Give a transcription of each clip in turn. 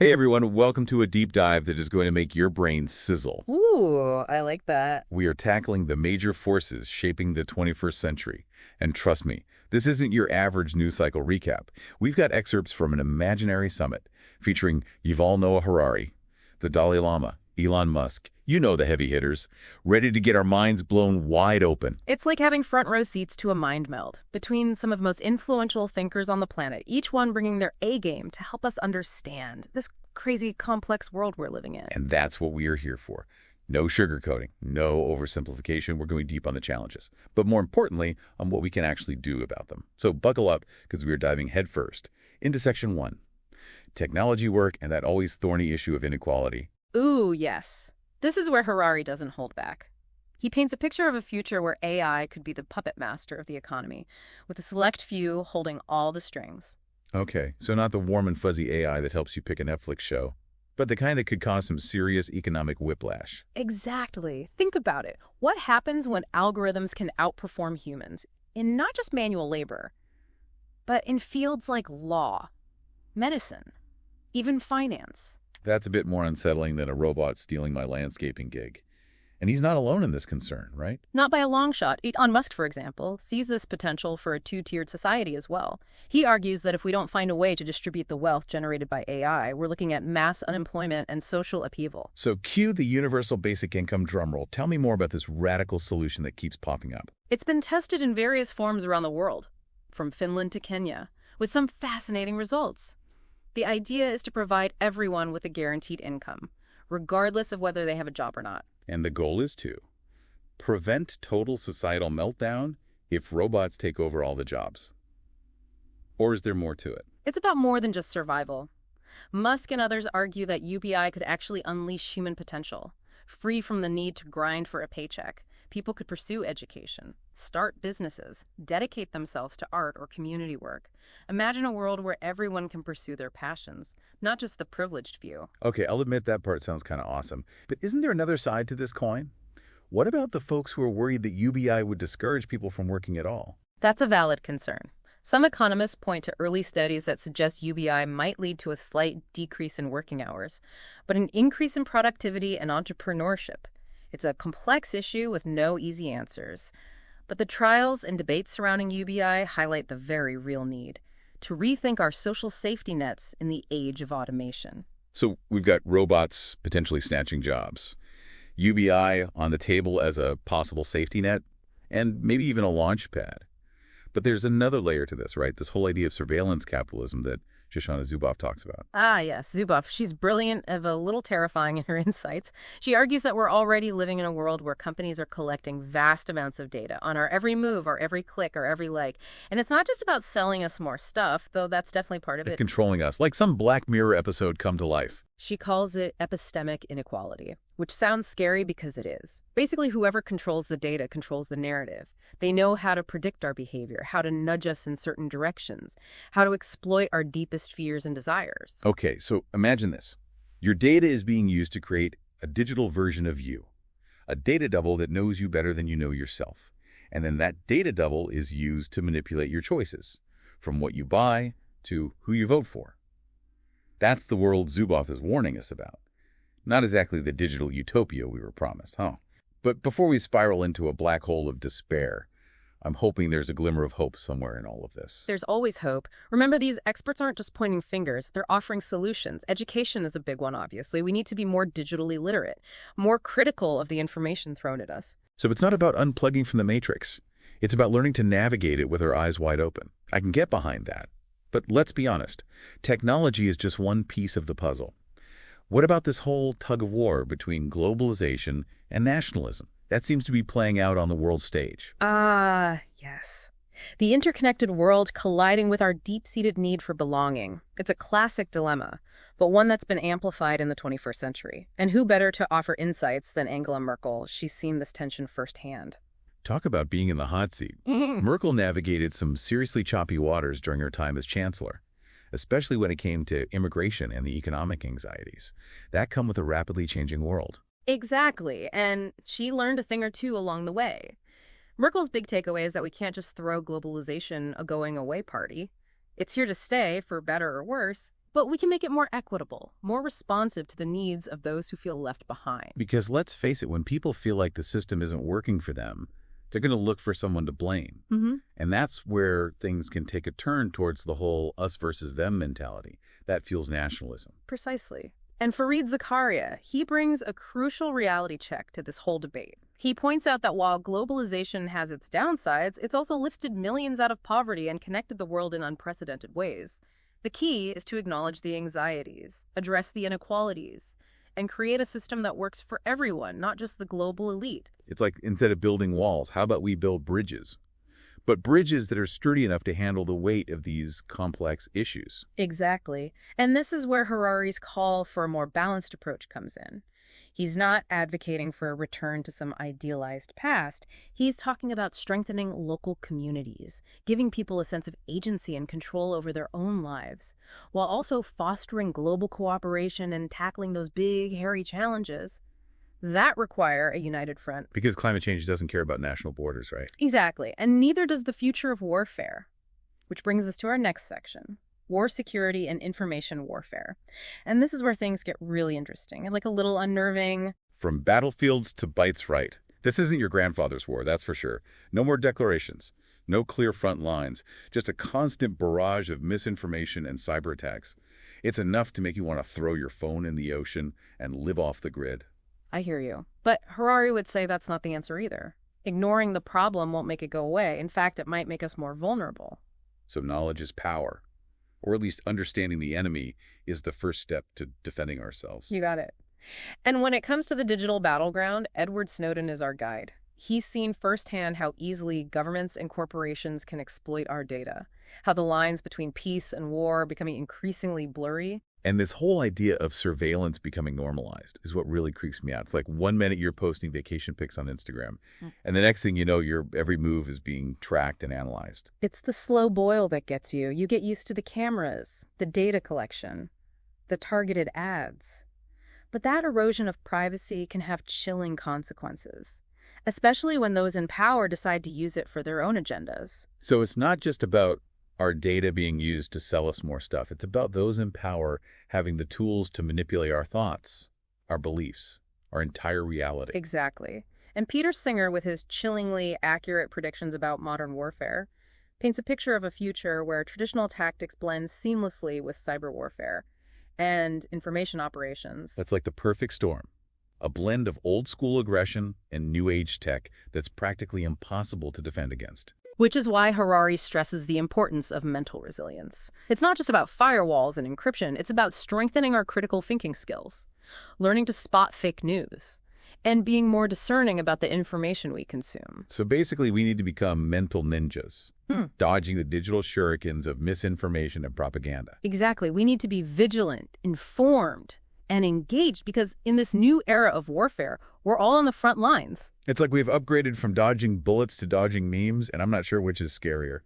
Hey everyone, welcome to a deep dive that is going to make your brain sizzle. Ooh, I like that. We are tackling the major forces shaping the 21st century. And trust me, this isn't your average news cycle recap. We've got excerpts from an imaginary summit featuring Yuval Noah Harari, the Dalai Lama, Elon Musk, you know the heavy hitters, ready to get our minds blown wide open. It's like having front row seats to a mind meld between some of the most influential thinkers on the planet, each one bringing their A game to help us understand this crazy, complex world we're living in. And that's what we are here for. No sugarcoating, no oversimplification. We're going deep on the challenges, but more importantly, on what we can actually do about them. So buckle up, because we are diving headfirst into Section 1, technology work and that always thorny issue of inequality. Ooh, yes. This is where Harari doesn't hold back. He paints a picture of a future where AI could be the puppet master of the economy, with a select few holding all the strings. Okay, so not the warm and fuzzy AI that helps you pick a Netflix show, but the kind that could cause some serious economic whiplash. Exactly. Think about it. What happens when algorithms can outperform humans in not just manual labor, but in fields like law, medicine, even finance? That's a bit more unsettling than a robot stealing my landscaping gig. And he's not alone in this concern, right? Not by a long shot. Elon Musk, for example, sees this potential for a two-tiered society as well. He argues that if we don't find a way to distribute the wealth generated by AI, we're looking at mass unemployment and social upheaval. So cue the universal basic income drumroll. Tell me more about this radical solution that keeps popping up. It's been tested in various forms around the world, from Finland to Kenya, with some fascinating results. The idea is to provide everyone with a guaranteed income, regardless of whether they have a job or not. And the goal is to prevent total societal meltdown if robots take over all the jobs. Or is there more to it? It's about more than just survival. Musk and others argue that UBI could actually unleash human potential. Free from the need to grind for a paycheck, people could pursue education, start businesses, dedicate themselves to art or community work. Imagine a world where everyone can pursue their passions, not just the privileged few. Okay, I'll admit that part sounds kind of awesome. But isn't there another side to this coin? What about the folks who are worried that UBI would discourage people from working at all? That's a valid concern. Some economists point to early studies that suggest UBI might lead to a slight decrease in working hours, but an increase in productivity and entrepreneurship. It's a complex issue with no easy answers. But the trials and debates surrounding UBI highlight the very real need to rethink our social safety nets in the age of automation. So we've got robots potentially snatching jobs, UBI on the table as a possible safety net, and maybe even a launch pad. But there's another layer to this, right? This whole idea of surveillance capitalism that Shoshana Zuboff talks about. Ah, yes, Zuboff. She's brilliant and a little terrifying in her insights. She argues that we're already living in a world where companies are collecting vast amounts of data on our every move, our every click, our every like. And it's not just about selling us more stuff, though that's definitely part of it. Controlling us, like some Black Mirror episode come to life. She calls it epistemic inequality, which sounds scary because it is. Basically, whoever controls the data controls the narrative. They know how to predict our behavior, how to nudge us in certain directions, how to exploit our deepest fears and desires. Okay, so imagine this. Your data is being used to create a digital version of you, a data double that knows you better than you know yourself. And then that data double is used to manipulate your choices, from what you buy to who you vote for. That's the world Zuboff is warning us about. Not exactly the digital utopia we were promised, huh? But before we spiral into a black hole of despair, I'm hoping there's a glimmer of hope somewhere in all of this. There's always hope. Remember, these experts aren't just pointing fingers. They're offering solutions. Education is a big one, obviously. We need to be more digitally literate, more critical of the information thrown at us. So it's not about unplugging from the matrix. It's about learning to navigate it with our eyes wide open. I can get behind that. But let's be honest, technology is just one piece of the puzzle. What about this whole tug of war between globalization and nationalism? That seems to be playing out on the world stage. Ah, yes. The interconnected world colliding with our deep-seated need for belonging. It's a classic dilemma, but one that's been amplified in the 21st century. And who better to offer insights than Angela Merkel? She's seen this tension firsthand. Talk about being in the hot seat. Merkel navigated some seriously choppy waters during her time as chancellor, especially when it came to immigration and the economic anxieties that come with a rapidly changing world. Exactly, and she learned a thing or two along the way. Merkel's big takeaway is that we can't just throw globalization a going-away party. It's here to stay, for better or worse, but we can make it more equitable, more responsive to the needs of those who feel left behind. Because let's face it, when people feel like the system isn't working for them, they're going to look for someone to blame. And that's where things can take a turn towards the whole us versus them mentality. That fuels nationalism. Precisely. And Fareed Zakaria, he brings a crucial reality check to this whole debate. He points out that while globalization has its downsides, it's also lifted millions out of poverty and connected the world in unprecedented ways. The key is to acknowledge the anxieties, address the inequalities, and create a system that works for everyone, not just the global elite. It's like, instead of building walls, how about we build bridges? But bridges that are sturdy enough to handle the weight of these complex issues. Exactly. And this is where Harari's call for a more balanced approach comes in. He's not advocating for a return to some idealized past. He's talking about strengthening local communities, giving people a sense of agency and control over their own lives, while also fostering global cooperation and tackling those big, hairy challenges that require a united front. Because climate change doesn't care about national borders, right? Exactly. And neither does the future of warfare, which brings us to our next section. War security and information warfare. And this is where things get really interesting and like a little unnerving. From battlefields to bites right. This isn't your grandfather's war, that's for sure. No more declarations, no clear front lines, just a constant barrage of misinformation and cyber attacks. It's enough to make you want to throw your phone in the ocean and live off the grid. I hear you. But Harari would say that's not the answer either. Ignoring the problem won't make it go away. In fact, it might make us more vulnerable. So knowledge is power. Or at least understanding the enemy is the first step to defending ourselves. You got it. And when it comes to the digital battleground, Edward Snowden is our guide. He's seen firsthand how easily governments and corporations can exploit our data, how the lines between peace and war are becoming increasingly blurry. And this whole idea of surveillance becoming normalized is what really creeps me out. It's like 1 minute you're posting vacation pics on Instagram, and the next thing you know, your every move is being tracked and analyzed. It's the slow boil that gets you. You get used to the cameras, the data collection, the targeted ads. But that erosion of privacy can have chilling consequences, especially when those in power decide to use it for their own agendas. So it's not just about our data being used to sell us more stuff. It's about those in power having the tools to manipulate our thoughts, our beliefs, our entire reality. Exactly. And Peter Singer, with his chillingly accurate predictions about modern warfare, paints a picture of a future where traditional tactics blend seamlessly with cyber warfare and information operations. That's like the perfect storm. A blend of old-school aggression and new-age tech that's practically impossible to defend against. Which is why Harari stresses the importance of mental resilience. It's not just about firewalls and encryption, it's about strengthening our critical thinking skills, learning to spot fake news, and being more discerning about the information we consume. So basically, we need to become mental ninjas, dodging the digital shurikens of misinformation and propaganda. Exactly. We need to be vigilant, informed, and engaged, because in this new era of warfare, we're all on the front lines. It's like we've upgraded from dodging bullets to dodging memes, and I'm not sure which is scarier.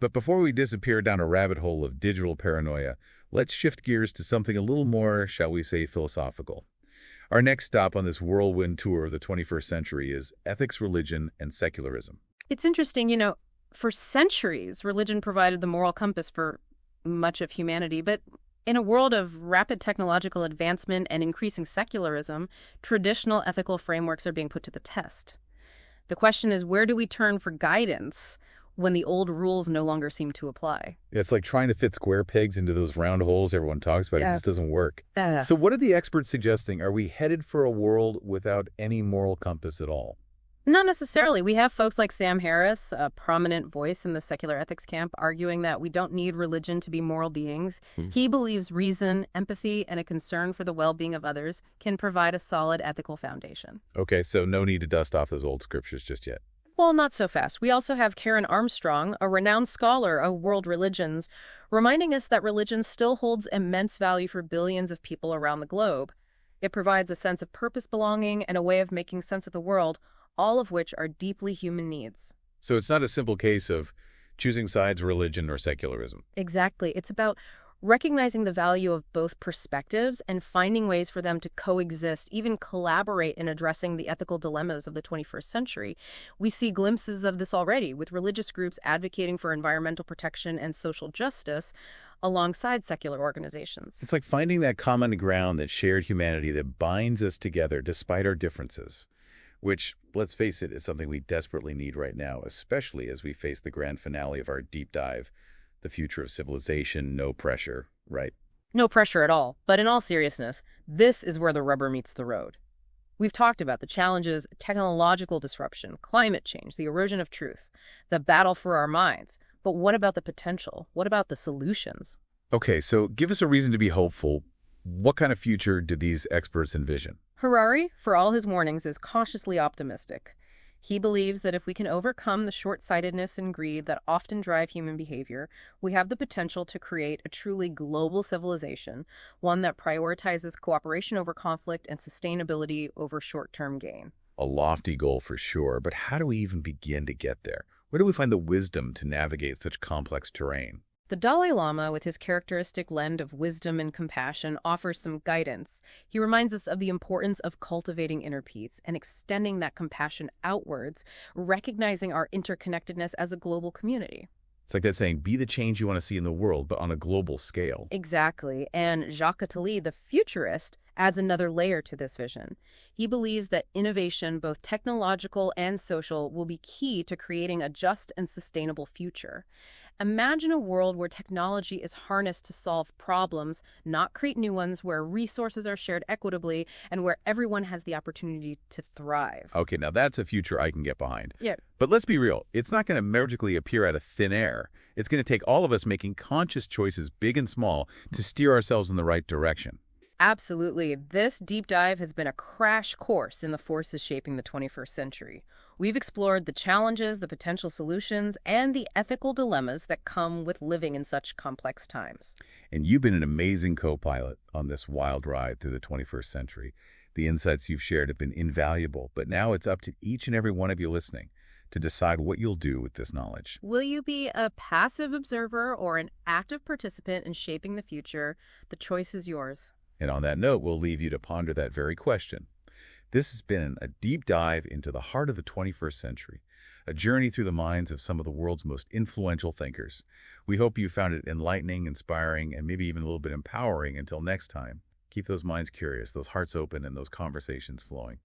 But before we disappear down a rabbit hole of digital paranoia, let's shift gears to something a little more, shall we say, philosophical. Our next stop on this whirlwind tour of the 21st century is ethics, religion, and secularism. It's interesting, for centuries, religion provided the moral compass for much of humanity, but in a world of rapid technological advancement and increasing secularism, traditional ethical frameworks are being put to the test. The question is, where do we turn for guidance when the old rules no longer seem to apply? It's like trying to fit square pegs into those round holes everyone talks about. It just doesn't work. So what are the experts suggesting? Are we headed for a world without any moral compass at all? Not necessarily. We have folks like Sam Harris, a prominent voice in the secular ethics camp, arguing that we don't need religion to be moral beings. He believes reason, empathy, and a concern for the well-being of others can provide a solid ethical foundation. Okay, so no need to dust off those old scriptures just yet. Well, not so fast. We also have Karen Armstrong, a renowned scholar of world religions, reminding us that religion still holds immense value for billions of people around the globe. It provides a sense of purpose, belonging, and a way of making sense of the world, all of which are deeply human needs. So it's not a simple case of choosing sides, religion, or secularism. Exactly. It's about Recognizing the value of both perspectives and finding ways for them to coexist, even collaborate in addressing the ethical dilemmas of the 21st century. We see glimpses of this already, with religious groups advocating for environmental protection and social justice alongside secular organizations. It's like finding that common ground, that shared humanity that binds us together despite our differences, which, let's face it, is something we desperately need right now, especially as we face the grand finale of our deep dive, the future of civilization, no pressure, right? No pressure at all, but in all seriousness, this is where the rubber meets the road. We've talked about the challenges, technological disruption, climate change, the erosion of truth, the battle for our minds. But what about the potential? What about the solutions? Okay, so give us a reason to be hopeful. What kind of future do these experts envision? Harari, for all his warnings, is cautiously optimistic. He believes that if we can overcome the short-sightedness and greed that often drive human behavior, we have the potential to create a truly global civilization, one that prioritizes cooperation over conflict and sustainability over short-term gain. A lofty goal for sure, but how do we even begin to get there? Where do we find the wisdom to navigate such complex terrain? The Dalai Lama, with his characteristic blend of wisdom and compassion, offers some guidance. He reminds us of the importance of cultivating inner peace and extending that compassion outwards, recognizing our interconnectedness as a global community. It's like that saying, be the change you want to see in the world, but on a global scale. Exactly. And Jacques Attali, the futurist, adds another layer to this vision. He believes that innovation, both technological and social, will be key to creating a just and sustainable future. Imagine a world where technology is harnessed to solve problems, not create new ones, where resources are shared equitably, and where everyone has the opportunity to thrive. Okay, now that's a future I can get behind. Yeah. But let's be real. It's not going to magically appear out of thin air. It's going to take all of us making conscious choices, big and small, to steer ourselves in the right direction. Absolutely. This deep dive has been a crash course in the forces shaping the 21st century. We've explored the challenges, the potential solutions, and the ethical dilemmas that come with living in such complex times. And you've been an amazing co-pilot on this wild ride through the 21st century. The insights you've shared have been invaluable, but now it's up to each and every one of you listening to decide what you'll do with this knowledge. Will you be a passive observer or an active participant in shaping the future? The choice is yours. And on that note, we'll leave you to ponder that very question. This has been a deep dive into the heart of the 21st century, a journey through the minds of some of the world's most influential thinkers. We hope you found it enlightening, inspiring, and maybe even a little bit empowering. Until next time, keep those minds curious, those hearts open, and those conversations flowing.